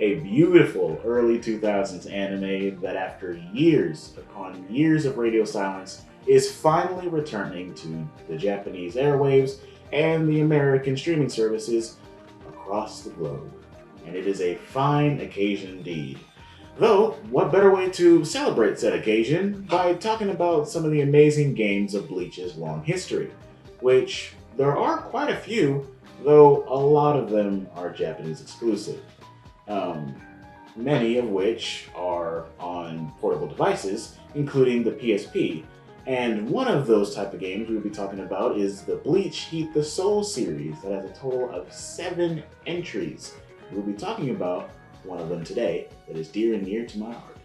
a beautiful early 2000s anime that after years upon years of radio silence is finally returning to the Japanese airwaves and the American streaming services across the globe. And it is a fine occasion indeed. Though, what better way to celebrate said occasion by talking about some of the amazing games of Bleach's long history, which there are quite a few, though a lot of them are Japanese exclusive. Many of which are on portable devices, including the PSP. And one of those type of games we'll be talking about is the Bleach Heat the Soul series that has a total of 7 entries. We'll be talking about one of them today that is dear and near to my heart.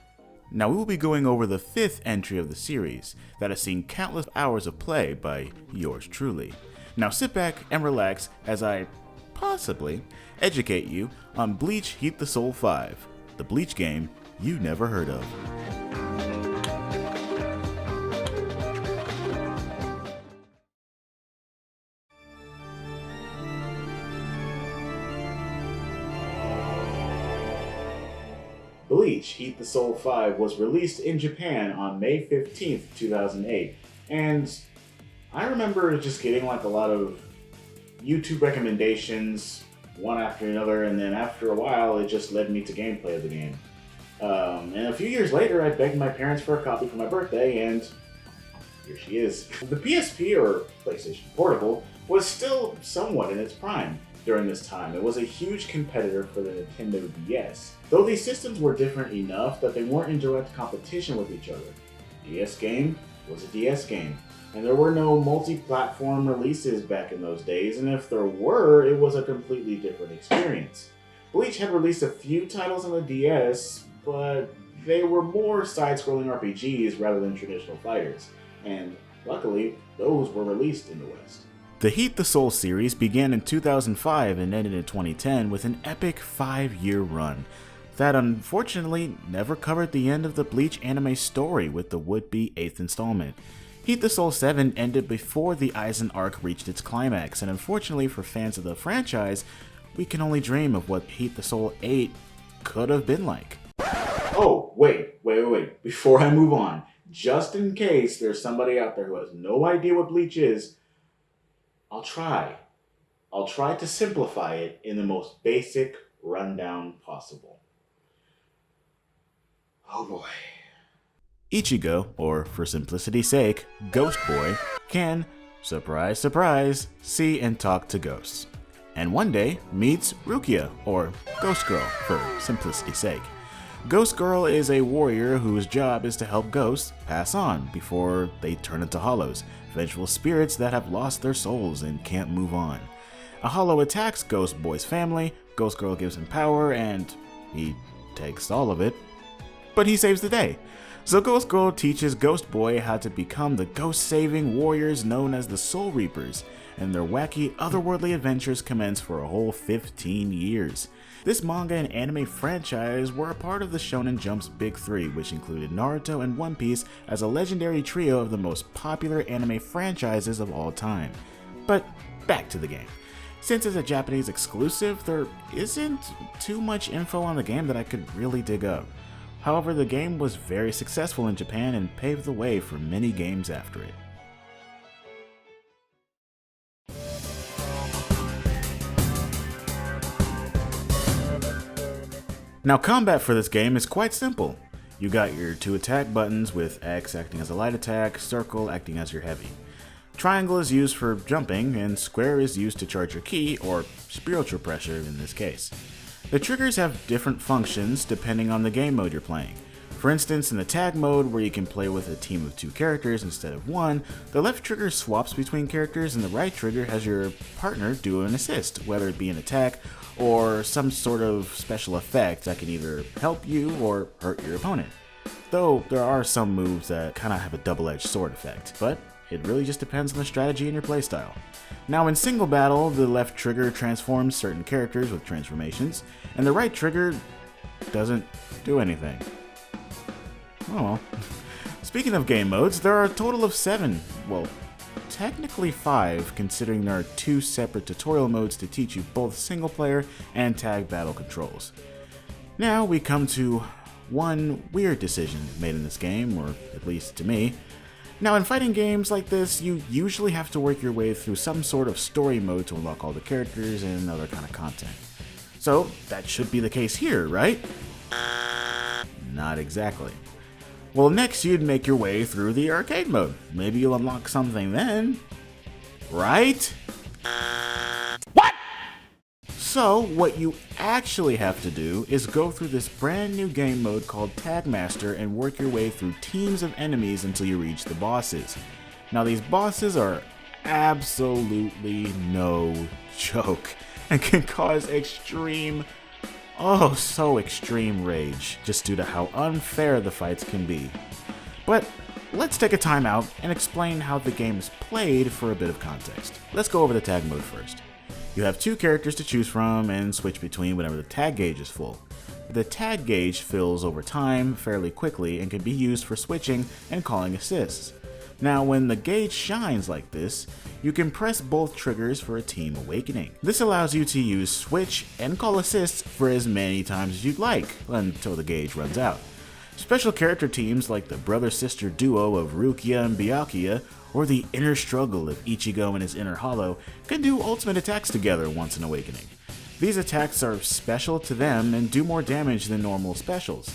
Now we will be going over the 5th entry of the series that has seen countless hours of play by yours truly. Now sit back and relax as I possibly educate you on Bleach Heat the Soul 5, the Bleach game you never heard of. Bleach Heat the Soul 5 was released in Japan on May 15th, 2008, and I remember just getting like a lot of YouTube recommendations, one after another, and then after a while it just led me to gameplay of the game. And a few years later I begged my parents for a copy for my birthday, and here she is. The PSP, or PlayStation Portable, was still somewhat in its prime during this time. It was a huge competitor for the Nintendo DS, though these systems were different enough that they weren't in direct competition with each other. DS game was a DS game, and there were no multi-platform releases back in those days, and if there were, it was a completely different experience. Bleach had released a few titles on the DS, but they were more side-scrolling RPGs rather than traditional fighters, and luckily, those were released in the West. The Heat the Soul series began in 2005 and ended in 2010 with an epic 5-year run that unfortunately never covered the end of the Bleach anime story with the would-be 8th installment. Heat the Soul 7 ended before the Aizen arc reached its climax, and unfortunately for fans of the franchise, we can only dream of what Heat the Soul 8 could have been like. Oh, wait. Before I move on, just in case there's somebody out there who has no idea what Bleach is, I'll try to simplify it in the most basic rundown possible. Oh boy. Ichigo, or for simplicity's sake, Ghost Boy, can, surprise surprise, see and talk to ghosts. And one day meets Rukia, or Ghost Girl, for simplicity's sake. Ghost Girl is a warrior whose job is to help ghosts pass on before they turn into hollows, vengeful spirits that have lost their souls and can't move on. A hollow attacks Ghost Boy's family, Ghost Girl gives him power, and he takes all of it, but he saves the day. So Ghost Girl teaches Ghost Boy how to become the ghost-saving warriors known as the Soul Reapers, and their wacky, otherworldly adventures commence for a whole 15 years. This manga and anime franchise were a part of the Shonen Jump's Big Three, which included Naruto and One Piece as a legendary trio of the most popular anime franchises of all time. But back to the game. Since it's a Japanese exclusive, there isn't too much info on the game that I could really dig up. However, the game was very successful in Japan and paved the way for many games after it. Now, combat for this game is quite simple. You got your 2 attack buttons, with X acting as a light attack, circle acting as your heavy. Triangle is used for jumping, and square is used to charge your ki, or spiritual pressure in this case. The triggers have different functions depending on the game mode you're playing. For instance, in the tag mode, where you can play with a team of 2 characters instead of 1, the left trigger swaps between characters and the right trigger has your partner do an assist, whether it be an attack or some sort of special effect that can either help you or hurt your opponent. Though there are some moves that kinda have a double-edged sword effect, but it really just depends on the strategy and your playstyle. Now in single battle, the left trigger transforms certain characters with transformations, and the right trigger doesn't do anything. Oh well. Speaking of game modes, there are a total of 7, well, technically 5, considering there are 2 separate tutorial modes to teach you both single player and tag battle controls. Now we come to one weird decision made in this game, or at least to me. Now in fighting games like this, you usually have to work your way through some sort of story mode to unlock all the characters and other kind of content. So that should be the case here, right? Not exactly. Well, next you'd make your way through the arcade mode. Maybe you'll unlock something then, right? What? So what you actually have to do is go through this brand new game mode called Tag Master and work your way through teams of enemies until you reach the bosses. Now these bosses are absolutely no joke and can cause extreme, oh so extreme rage just due to how unfair the fights can be. But let's take a time out and explain how the game is played for a bit of context. Let's go over the tag mode first. You have two characters to choose from and switch between whenever the tag gauge is full. The tag gauge fills over time fairly quickly and can be used for switching and calling assists. Now when the gauge shines like this, you can press both triggers for a team awakening. This allows you to use switch and call assists for as many times as you'd like until the gauge runs out. Special character teams like the brother-sister duo of Rukia and Byakuya, or the inner struggle of Ichigo and his inner hollow, can do ultimate attacks together once in awakening. These attacks are special to them and do more damage than normal specials.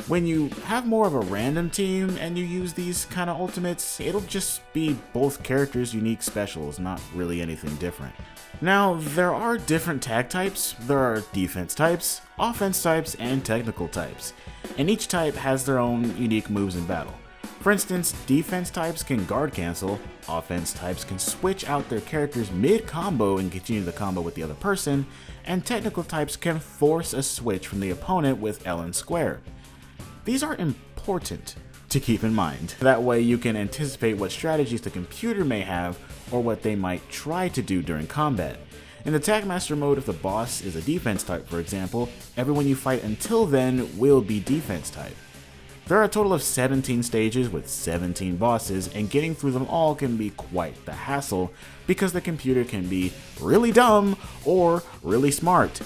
When you have more of a random team and you use these kind of ultimates, it'll just be both characters' unique specials, not really anything different. Now, there are different tag types. There are defense types, offense types, and technical types, and each type has their own unique moves in battle. For instance, defense types can guard cancel, offense types can switch out their characters mid-combo and continue the combo with the other person, and technical types can force a switch from the opponent with L and square. These are important to keep in mind. That way you can anticipate what strategies the computer may have or what they might try to do during combat. In the Tag Master mode, if the boss is a defense type, for example, everyone you fight until then will be defense type. There are a total of 17 stages with 17 bosses, and getting through them all can be quite the hassle because the computer can be really dumb or really smart.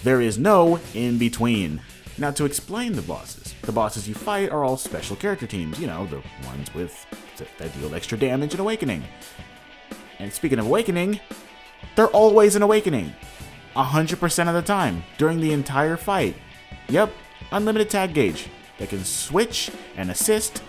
There is no in between. Now to explain the bosses you fight are all special character teams, you know, the ones that deal extra damage in Awakening. And speaking of Awakening, they're always in Awakening. 100% of the time, during the entire fight. Yep, unlimited tag gauge. They can switch and assist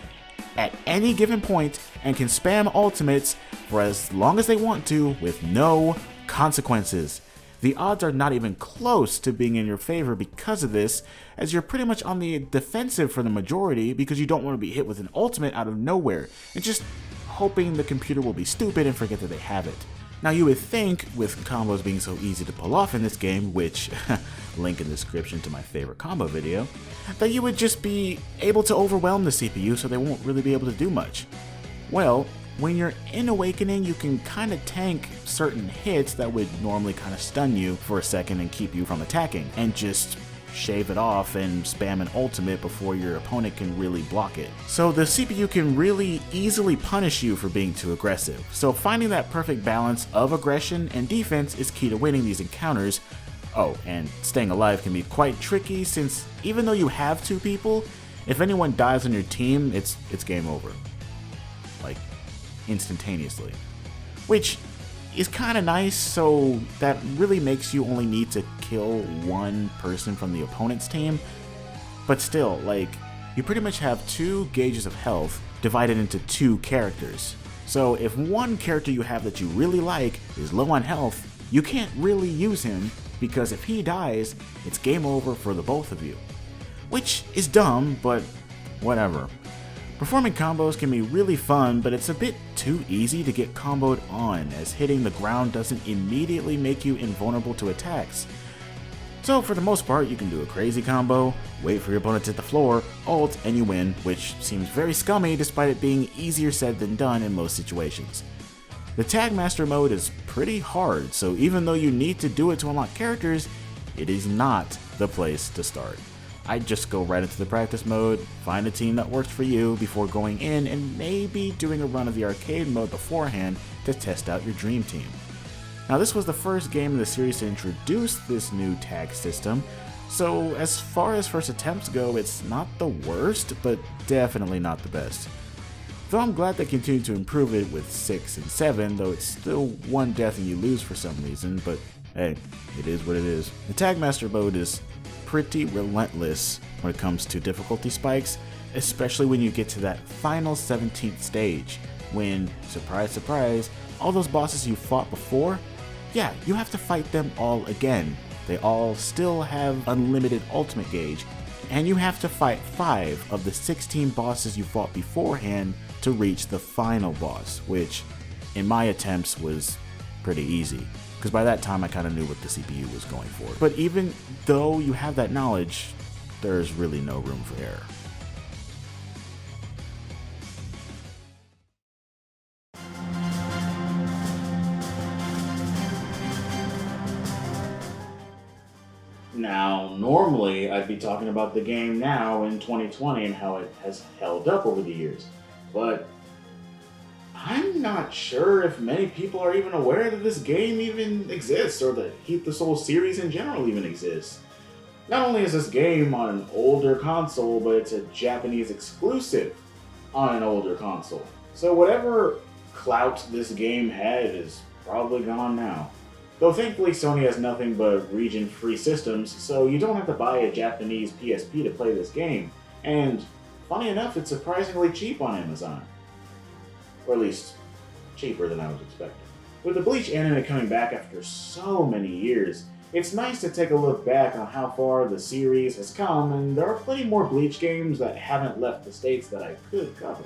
at any given point and can spam ultimates for as long as they want to with no consequences. The odds are not even close to being in your favor because of this, as you're pretty much on the defensive for the majority because you don't want to be hit with an ultimate out of nowhere and just hoping the computer will be stupid and forget that they have it. Now you would think, with combos being so easy to pull off in this game, which, link in the description to my favorite combo video, that you would just be able to overwhelm the CPU so they won't really be able to do much. Well, when you're in Awakening, you can kind of tank certain hits that would normally kind of stun you for a second and keep you from attacking, and just shave it off and spam an ultimate before your opponent can really block it. So the CPU can really easily punish you for being too aggressive. So finding that perfect balance of aggression and defense is key to winning these encounters. Oh, and staying alive can be quite tricky since even though you have two people, if anyone dies on your team, it's game over. Like, instantaneously. Which is kind of nice, so that really makes you only need to kill one person from the opponent's team. But still, like, you pretty much have two gauges of health divided into two characters. So if one character you have that you really like is low on health, you can't really use him because if he dies, it's game over for the both of you. Which is dumb, but whatever. Performing combos can be really fun, but it's a bit too easy to get comboed on, as hitting the ground doesn't immediately make you invulnerable to attacks. So for the most part, you can do a crazy combo, wait for your opponent to hit the floor, ult, and you win, which seems very scummy despite it being easier said than done in most situations. The Tag Master mode is pretty hard, so even though you need to do it to unlock characters, it is not the place to start. I'd just go right into the practice mode, find a team that works for you before going in, and maybe doing a run of the arcade mode beforehand to test out your dream team. Now this was the first game in the series to introduce this new tag system, So as far as first attempts go, it's not the worst, but definitely not the best. Though I'm glad they continue to improve it with 6 and 7, though it's still one death and you lose for some reason, but hey, it is what it is. The Tagmaster mode is pretty relentless when it comes to difficulty spikes, especially when you get to that final 17th stage, when, surprise surprise, all those bosses you fought before, yeah, you have to fight them all again. They all still have unlimited ultimate gauge, and you have to fight 5 of the 16 bosses you fought beforehand to reach the final boss, which in my attempts was pretty easy, because by that time I kind of knew what the CPU was going for. But even though you have that knowledge, there's really no room for error. Now, normally I'd be talking about the game now in 2020 and how it has held up over the years, but I'm not sure if many people are even aware that this game even exists, or that Heat the Soul series in general even exists. Not only is this game on an older console, but it's a Japanese exclusive on an older console. So whatever clout this game had is probably gone now. Though thankfully Sony has nothing but region-free systems, so you don't have to buy a Japanese PSP to play this game. And funny enough, it's surprisingly cheap on Amazon. Or at least, cheaper than I was expecting. With the Bleach anime coming back after so many years, it's nice to take a look back on how far the series has come, and there are plenty more Bleach games that haven't left the States that I could cover.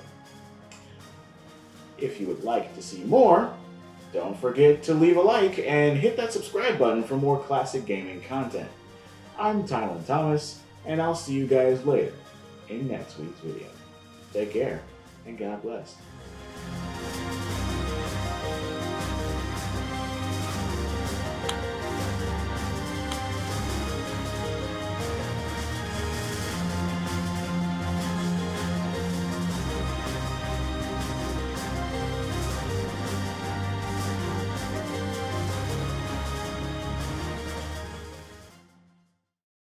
If you would like to see more, don't forget to leave a like and hit that subscribe button for more classic gaming content. I'm Tylen Thomas, and I'll see you guys later in next week's video. Take care, and God bless.